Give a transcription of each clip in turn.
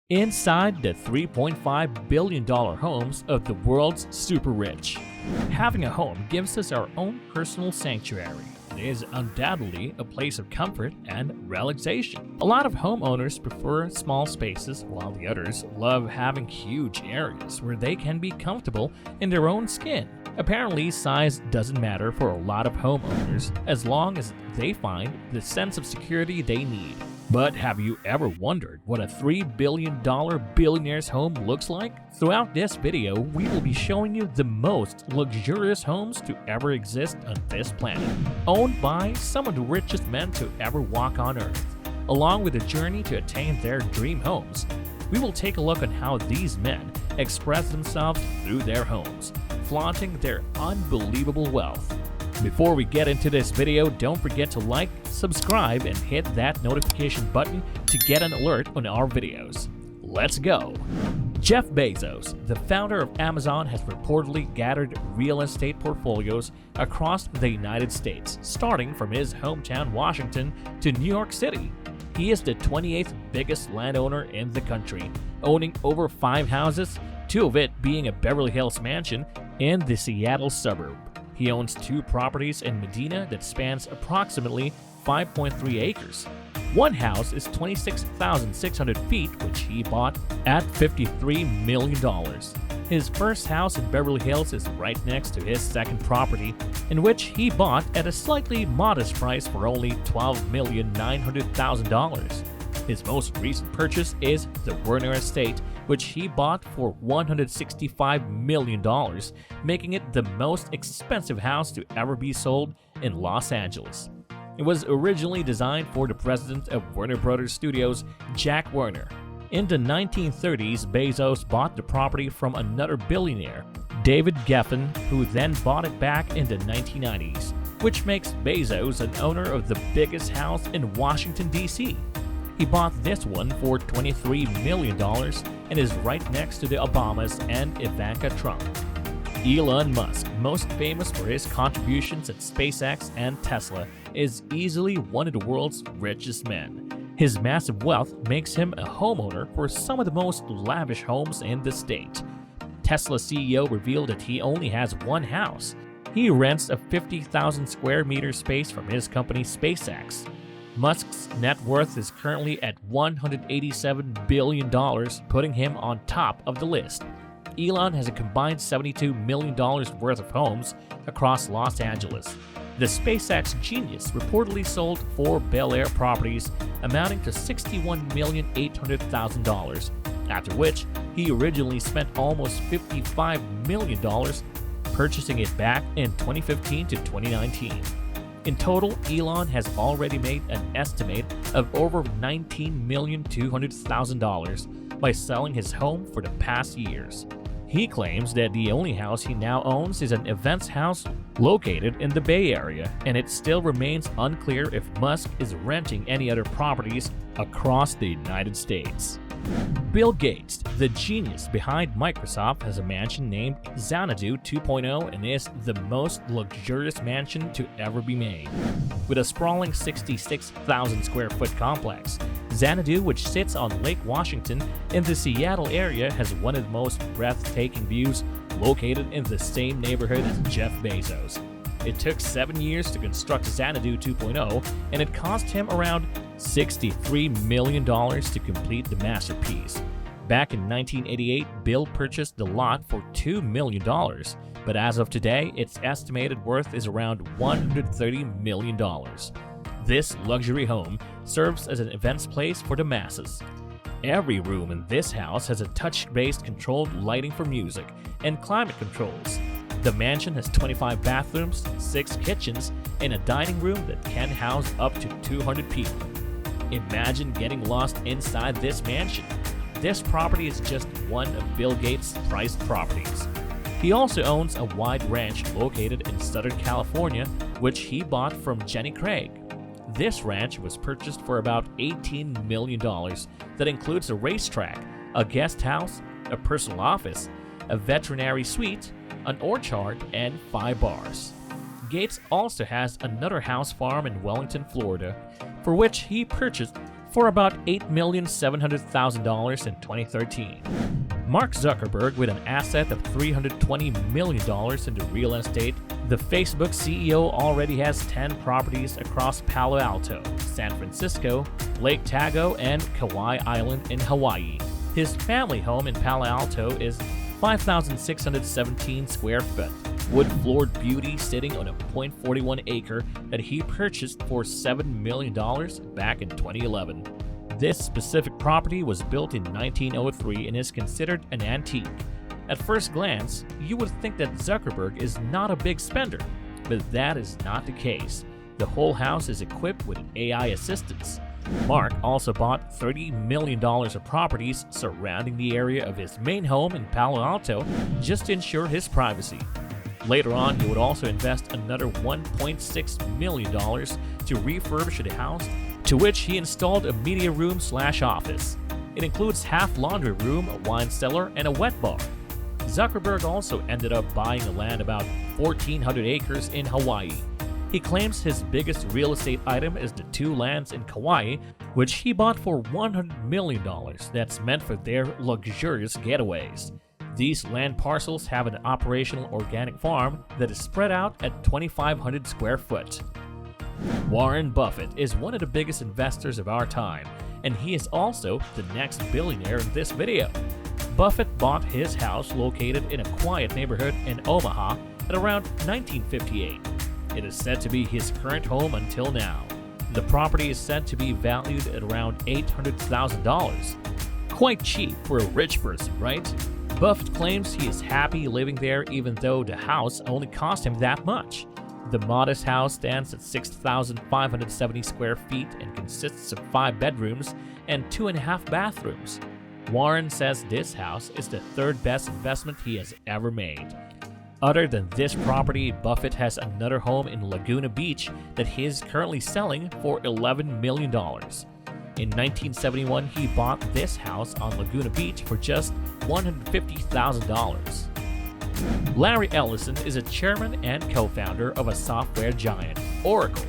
inside the $3.5 billion homes of the world's super rich. Having a home gives us our own personal sanctuary. It is undoubtedly a place of comfort and relaxation. A lot of homeowners prefer small spaces, while the others love having huge areas where they can be comfortable in their own skin. Apparently, size doesn't matter for a lot of homeowners as long as they find the sense of security they need. But have you ever wondered what a $3 billion billionaire's home looks like? Throughout this video, we will be showing you the most luxurious homes to ever exist on this planet, owned by some of the richest men to ever walk on Earth. Along with a journey to attain their dream homes, we will take a look at how these men express themselves through their homes, flaunting their unbelievable wealth. Before we get into this video, don't forget to like, subscribe, and hit that notification button to get an alert on our videos. Let's go! Jeff Bezos, the founder of Amazon, has reportedly gathered real estate portfolios across the United States, starting from his hometown Washington to New York City. He is the 28th biggest landowner in the country, owning over 5 houses, 2 of it being a Beverly Hills mansion in the Seattle suburb. He owns 2 properties in Medina that spans approximately 5.3 acres. One house is 26,600 feet, which he bought at $53 million. His first house in Beverly Hills is right next to his second property, in which he bought at a slightly modest price for only $12,900,000. His most recent purchase is the Werner Estate, which he bought for $165 million, making it the most expensive house to ever be sold in Los Angeles. It was originally designed for the president of Warner Brothers Studios, Jack Warner. In the 1930s, Bezos bought the property from another billionaire, David Geffen, who then bought it back in the 1990s, which makes Bezos an owner of the biggest house in Washington, D.C. He bought this one for $23 million and is right next to the Obamas and Ivanka Trump. Elon Musk, most famous for his contributions at SpaceX and Tesla, is easily one of the world's richest men. His massive wealth makes him a homeowner for some of the most lavish homes in the state. Tesla CEO revealed that he only has one house. He rents a 50,000 square meter space from his company SpaceX. Musk's net worth is currently at $187 billion, putting him on top of the list. Elon has a combined $72 million worth of homes across Los Angeles. The SpaceX genius reportedly sold 4 Bel Air properties amounting to $61,800,000, after which he originally spent almost $55 million purchasing it back in 2015 to 2019. In total, Elon has already made an estimate of over $19,200,000 by selling his home for the past years. He claims that the only house he now owns is an events house located in the Bay Area, and it still remains unclear if Musk is renting any other properties across the United States. Bill Gates, the genius behind Microsoft, has a mansion named Xanadu 2.0 and is the most luxurious mansion to ever be made. With a sprawling 66,000 square foot complex, Xanadu, which sits on Lake Washington in the Seattle area, has one of the most breathtaking views located in the same neighborhood as Jeff Bezos. It took 7 years to construct Xanadu 2.0, and it cost him around $63 million to complete the masterpiece. Back in 1988, Bill purchased the lot for $2 million, but as of today, its estimated worth is around $130 million. This luxury home serves as an events place for the masses. Every room in this house has a touch-based controlled lighting for music and climate controls. The mansion has 25 bathrooms, 6 kitchens, and a dining room that can house up to 200 people. Imagine getting lost inside this mansion. This property is just one of Bill Gates' prized properties. He also owns a wide ranch located in Southern California, which he bought from Jenny Craig. This ranch was purchased for about $18 million that includes a racetrack, a guest house, a personal office, a veterinary suite, an orchard, and 5 bars. Gates also has another house farm in Wellington, Florida, for which he purchased for about $8,700,000 in 2013. Mark Zuckerberg, with an asset of $320 million into real estate, the Facebook CEO already has 10 properties across Palo Alto, San Francisco, Lake Tahoe, and Kauai Island in Hawaii. His family home in Palo Alto is 5,617 square foot, wood-floored beauty sitting on a .41 acre that he purchased for $7 million back in 2011. This specific property was built in 1903 and is considered an antique. At first glance, you would think that Zuckerberg is not a big spender, but that is not the case. The whole house is equipped with an AI assistance. Mark also bought $30 million of properties surrounding the area of his main home in Palo Alto just to ensure his privacy. Later on, he would also invest another $1.6 million to refurbish the house, to which he installed a media room/office. It includes half laundry room, a wine cellar, and a wet bar. Zuckerberg also ended up buying the land about 1,400 acres in Hawaii. He claims his biggest real estate item is the 2 lands in Kauai, which he bought for $100 million that's meant for their luxurious getaways. These land parcels have an operational organic farm that is spread out at 2,500 square foot. Warren Buffett is one of the biggest investors of our time, and he is also the next billionaire in this video. Buffett bought his house located in a quiet neighborhood in Omaha at around 1958. It is said to be his current home until now. The property is said to be valued at around $800,000. Quite cheap for a rich person, right? Buffett claims he is happy living there even though the house only cost him that much. The modest house stands at 6,570 square feet and consists of 5 bedrooms and 2.5 bathrooms. Warren says this house is the 3rd best investment he has ever made. Other than this property, Buffett has another home in Laguna Beach that he is currently selling for $11 million. In 1971, he bought this house on Laguna Beach for just $150,000. Larry Ellison is a chairman and co-founder of a software giant, Oracle.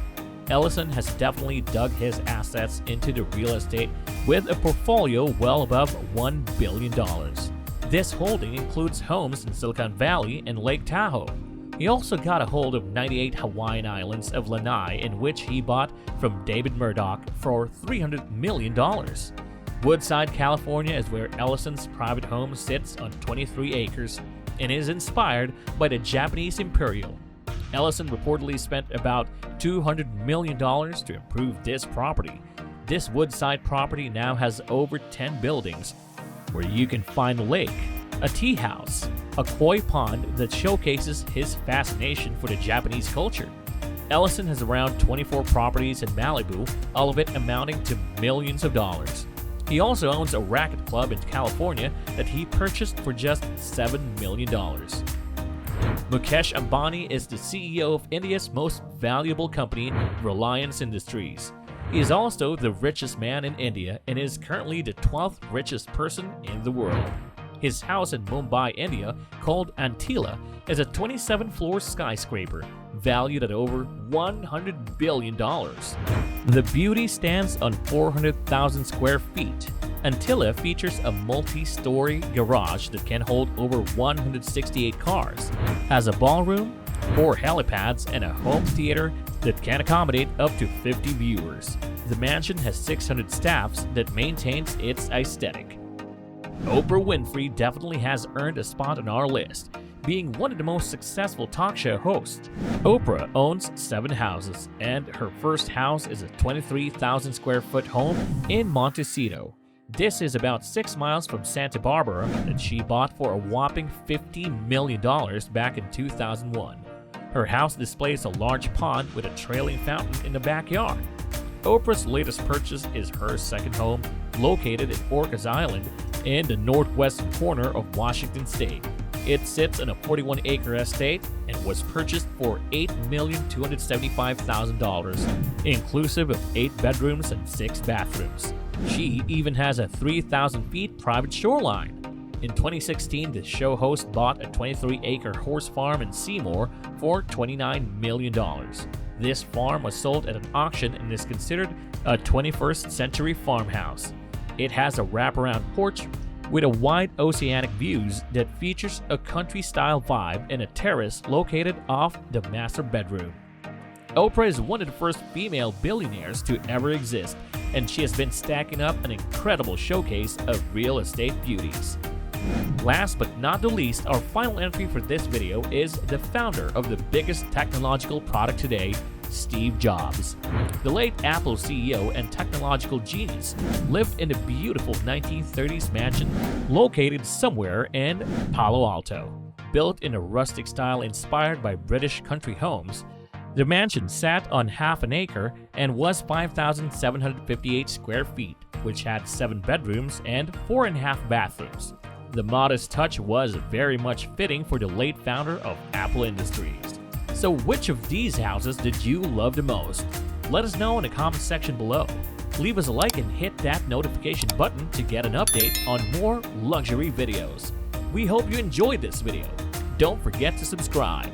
Ellison has definitely dug his assets into the real estate with a portfolio well above $1 billion. This holding includes homes in Silicon Valley and Lake Tahoe. He also got a hold of 98 Hawaiian islands of Lanai, in which he bought from David Murdoch for $300 million. Woodside, California is where Ellison's private home sits on 23 acres and is inspired by the Japanese Imperial. Ellison reportedly spent about $200 million to improve this property. This Woodside property now has over 10 buildings, where you can find a lake, a tea house, a koi pond that showcases his fascination for the Japanese culture. Ellison has around 24 properties in Malibu, all of it amounting to millions of dollars. He also owns a racket club in California that he purchased for just $7 million. Mukesh Ambani is the CEO of India's most valuable company, Reliance Industries. He is also the richest man in India and is currently the 12th richest person in the world. His house in Mumbai, India, called Antila, is a 27-floor skyscraper valued at over $100 billion. The beauty stands on 400,000 square feet. Antila features a multi-story garage that can hold over 168 cars, has a ballroom, 4 helipads, and a home theater that can accommodate up to 50 viewers. The mansion has 600 staffs that maintains its aesthetic. Oprah Winfrey definitely has earned a spot on our list, being one of the most successful talk show hosts. Oprah owns 7 houses, and her first house is a 23,000 square foot home in Montecito. This is about 6 miles from Santa Barbara that she bought for a whopping $50 million back in 2001. Her house displays a large pond with a trailing fountain in the backyard. Oprah's latest purchase is her second home, located in Orcas Island in the northwestern corner of Washington State. It sits on a 41-acre estate and was purchased for $8,275,000, inclusive of 8 bedrooms and 6 bathrooms. She even has a 3,000 feet private shoreline. In 2016, the show host bought a 23-acre horse farm in Seymour for $29 million. This farm was sold at an auction and is considered a 21st century farmhouse. It has a wraparound porch with a wide oceanic views that features a country-style vibe and a terrace located off the master bedroom. Oprah is one of the first female billionaires to ever exist, and she has been stacking up an incredible showcase of real estate beauties. Last but not the least, our final entry for this video is the founder of the biggest technological product today, Steve Jobs. The late Apple CEO and technological genius lived in a beautiful 1930s mansion located somewhere in Palo Alto. Built in a rustic style inspired by British country homes, the mansion sat on half an acre and was 5,758 square feet, which had 7 bedrooms and 4.5 bathrooms. The modest touch was very much fitting for the late founder of Apple Industries. So which of these houses did you love the most? Let us know in the comment section below. Leave us a like and hit that notification button to get an update on more luxury videos. We hope you enjoyed this video. Don't forget to subscribe.